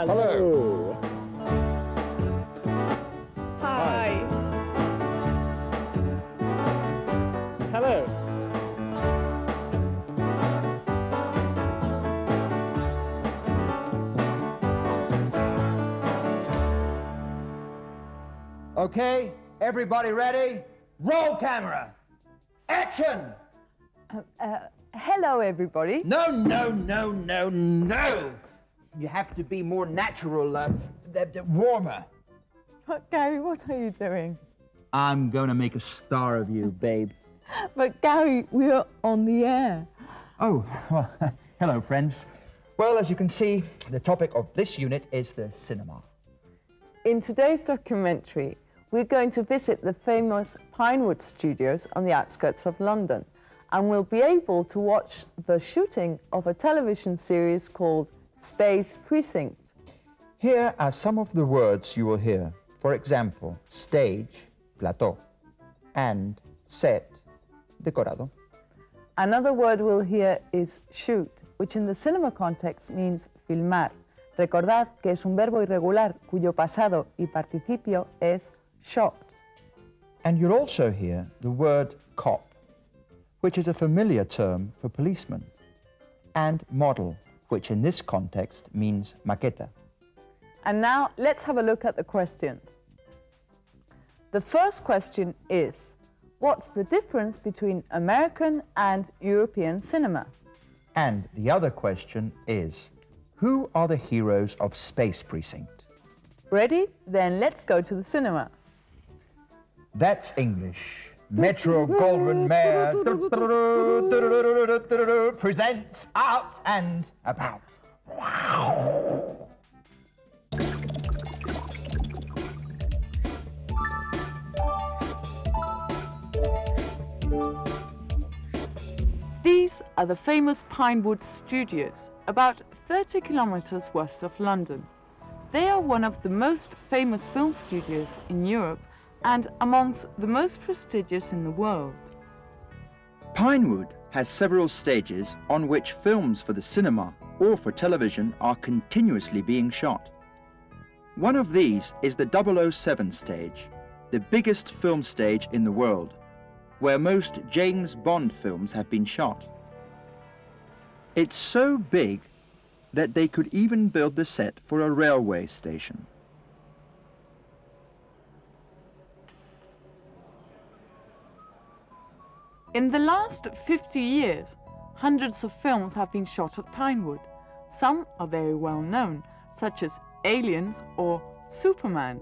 Hello. Hi. Hello. Okay, everybody ready? Roll camera. Action! Hello, everybody. No. You have to be more natural, warmer. But Gary, what are you doing? I'm going to make a star of you, babe. But Gary, we're on the air. Oh, well, hello, friends. Well, as you can see, the topic of this unit is the cinema. In today's documentary, we're going to visit the famous Pinewood Studios on the outskirts of London, and we'll be able to watch the shooting of a television series called Space Precinct. Here are some of the words you will hear. For example, stage, plateau, and set, decorado. Another word we'll hear is shoot, which in the cinema context means filmar. Recordad que es un verbo irregular cuyo pasado y participio es shot. And you'll also hear the word cop, which is a familiar term for policeman, and model, which in this context means maqueta. And now let's have a look at the questions. The first question is, what's the difference between American and European cinema? And the other question is, who are the heroes of Space Precinct? Ready? Then let's go to the cinema. That's English. Metro Goldwyn Mayer presents Out and About. These are the famous Pinewood Studios, about 30 kilometers west of London. They are one of the most famous film studios in Europe and amongst the most prestigious in the world. Pinewood has several stages on which films for the cinema or for television are continuously being shot. One of these is the 007 stage, the biggest film stage in the world, where most James Bond films have been shot. It's so big that they could even build the set for a railway station. In the last 50 years, hundreds of films have been shot at Pinewood. Some are very well known, such as Aliens or Superman.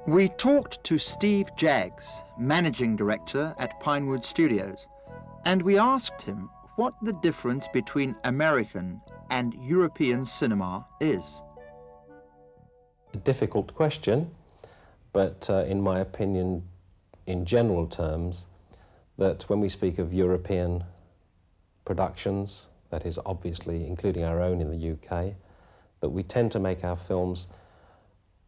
We talked to Steve Jaggs, managing director at Pinewood Studios, and we asked him what the difference between American and European cinema is. A difficult question, but in my opinion, in general terms, that when we speak of European productions, that is obviously including our own in the UK, that we tend to make our films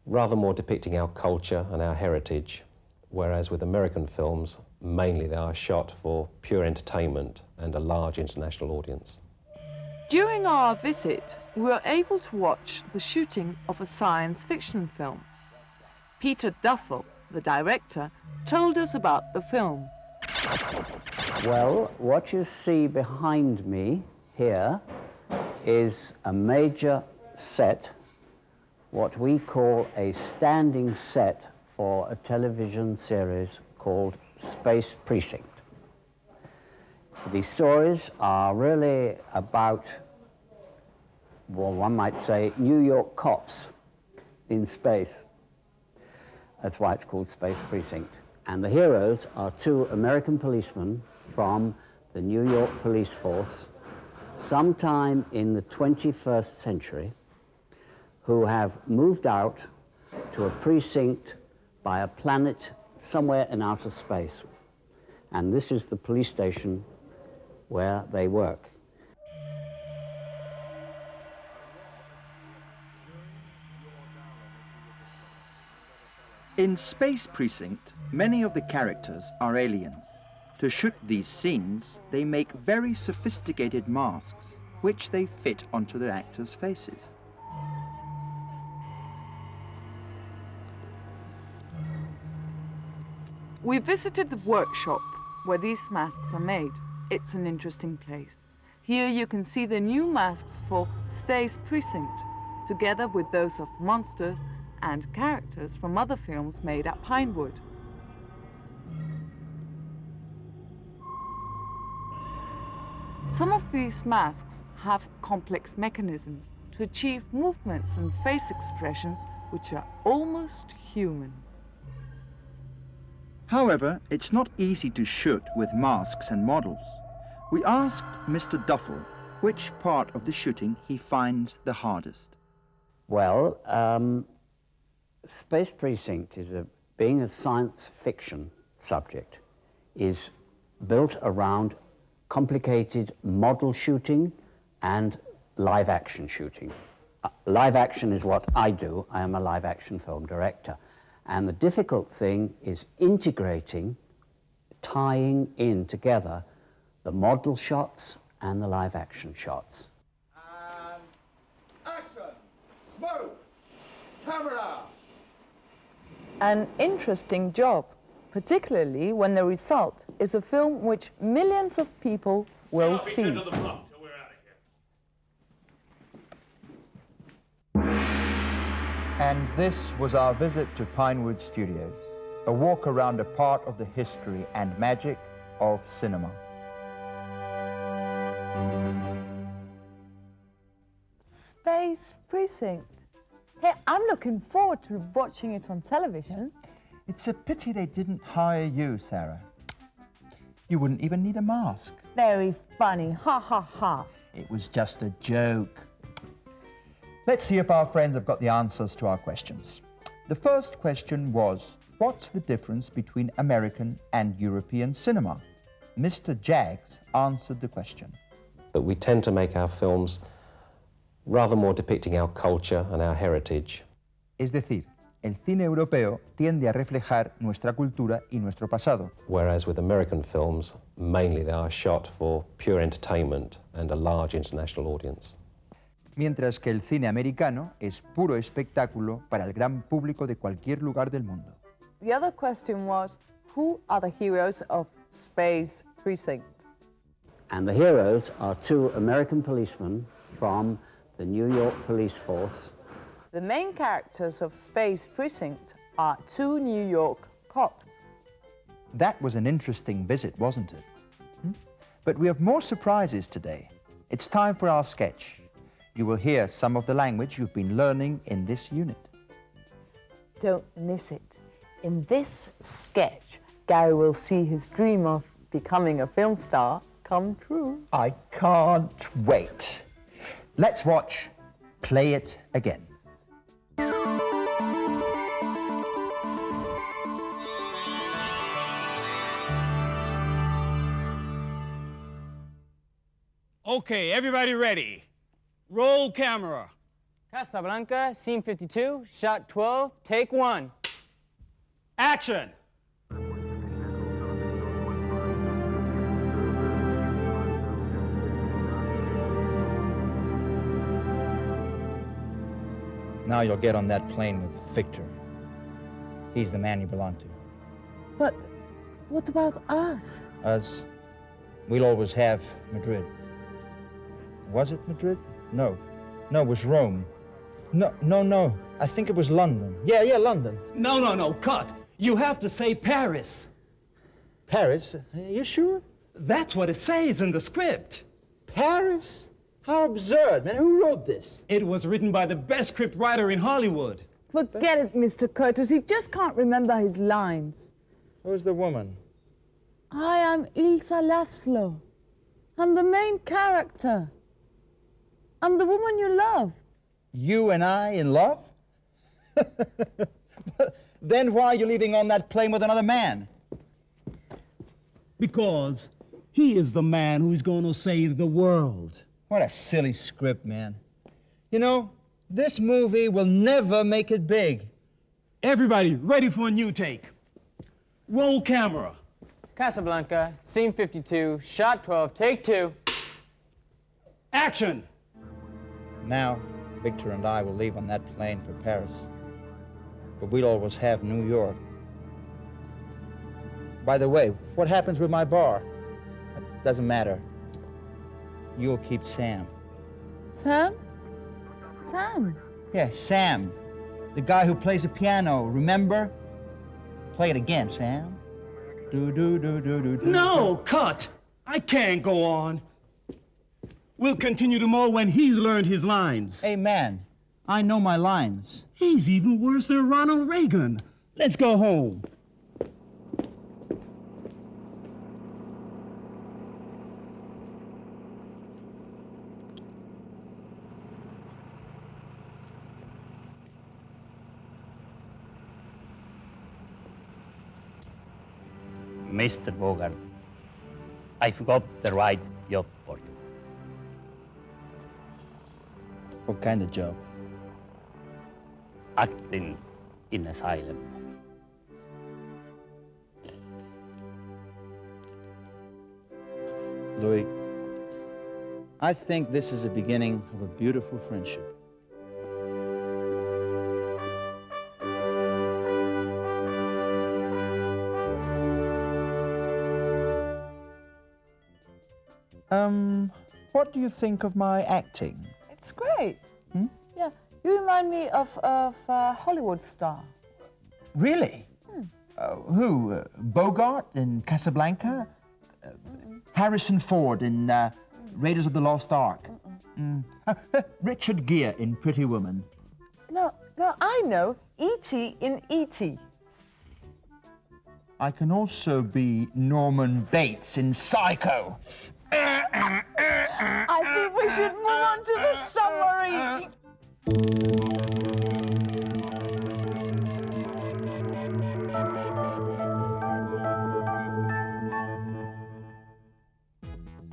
rather more depicting our culture and our heritage, whereas with American films, mainly they are shot for pure entertainment and a large international audience. During our visit, we were able to watch the shooting of a science fiction film. Peter Duffel, the director, told us about the film. Well, what you see behind me here is a major set, what we call a standing set for a television series called Space Precinct. The stories are really about, well, one might say, New York cops in space. That's why it's called Space Precinct. And the heroes are two American policemen from the New York police force, sometime in the 21st century, who have moved out to a precinct by a planet somewhere in outer space. And this is the police station where they work. In Space Precinct, many of the characters are aliens. To shoot these scenes, they make very sophisticated masks, which they fit onto the actors' faces. We visited the workshop where these masks are made. It's an interesting place. Here you can see the new masks for Space Precinct, together with those of monsters and characters from other films made at Pinewood. Some of these masks have complex mechanisms to achieve movements and face expressions which are almost human. However, it's not easy to shoot with masks and models. We asked Mr. Duffel which part of the shooting he finds the hardest. Well, Space Precinct being a science fiction subject, is built around complicated model shooting and live action shooting. Live action is what I do. I am a live action film director. And the difficult thing is integrating, tying in together the model shots and the live action shots. And action! Smoke! Camera! An interesting job, particularly when the result is a film which millions of people will see. And this was our visit to Pinewood Studios, a walk around a part of the history and magic of cinema. Space Precinct. Hey, I'm looking forward to watching it on television. It's a pity they didn't hire you, Sarah. You wouldn't even need a mask. Very funny, ha ha ha. It was just a joke. Let's see if our friends have got the answers to our questions. The first question was, what's the difference between American and European cinema? Mr. Jaggs answered the question. That we tend to make our films rather more depicting our culture and our heritage. Es decir, el cine europeo tiende a reflejar nuestra cultura y nuestro pasado. Whereas with American films, mainly they are shot for pure entertainment and a large international audience. Mientras que el cine americano es puro espectáculo para el gran público de cualquier lugar del mundo. The other question was, who are the heroes of Space Precinct? And the heroes are two American policemen from the New York police force. The main characters of Space Precinct are two New York cops. That was an interesting visit, wasn't it? But we have more surprises today. It's time for our sketch. You will hear some of the language you've been learning in this unit. Don't miss it. In this sketch, Gary will see his dream of becoming a film star come true. I can't wait. Let's watch Play It Again. Okay, everybody ready? Roll camera. Casablanca, scene 52, shot 12, take 1. Action! Now you'll get on that plane with Victor. He's the man you belong to. But what about us? Us, we'll always have Madrid. Was it Madrid? No. No, it was Rome. No. I think it was London. Yeah, London. No, cut. You have to say Paris. Paris? Are you sure? That's what it says in the script. Paris? How absurd, man. Who wrote this? It was written by the best script writer in Hollywood. Forget it, Mr. Curtis. He just can't remember his lines. Who's the woman? I am Ilsa Laszlo. I'm the main character. I'm the woman you love. You and I in love? Then why are you leaving on that plane with another man? Because he is the man who's going to save the world. What a silly script, man. You know, this movie will never make it big. Everybody ready for a new take. Roll camera. Casablanca, scene 52, shot 12, take 2. Action! Now, Victor and I will leave on that plane for Paris. But we'll always have New York. By the way, what happens with my bar? It doesn't matter. You'll keep Sam. Sam? Sam? Yeah, Sam. The guy who plays the piano, remember? Play it again, Sam. Do. No, cut! I can't go on. We'll continue tomorrow when he's learned his lines. Hey, man, I know my lines. He's even worse than Ronald Reagan. Let's go home. Mr. Bogart, I've got the right job for you. What kind of job? Acting in a silent movie. Louis, I think this is the beginning of a beautiful friendship. What do you think of my acting? It's great. Yeah, you remind me of a Hollywood star. Really? Who? Bogart in Casablanca? Harrison Ford in Raiders of the Lost Ark? Richard Gere in Pretty Woman? No, I know. E.T. in E.T. I can also be Norman Bates in Psycho. I think we should move on to the summary.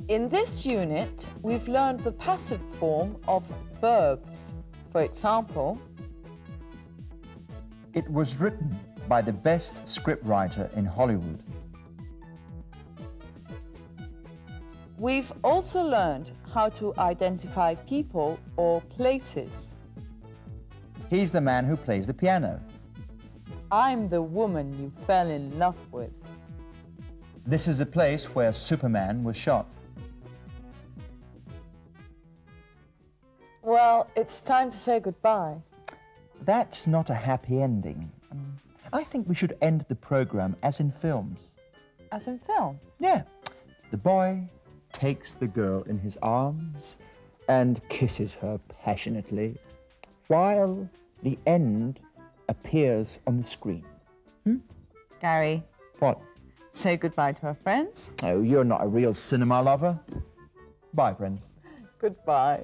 In this unit, we've learned the passive form of verbs. For example, It was written by the best scriptwriter in Hollywood. we've also learned how to identify people or places. He's the man who plays the piano. I'm the woman you fell in love with. This is a place where Superman was shot. Well, it's time to say goodbye. That's not a happy ending. I think we should end the program as in films. As in film. Yeah. The boy takes the girl in his arms and kisses her passionately while the end appears on the screen. Gary, What? say goodbye to our friends. Oh, you're not a real cinema lover. Bye, friends. Goodbye.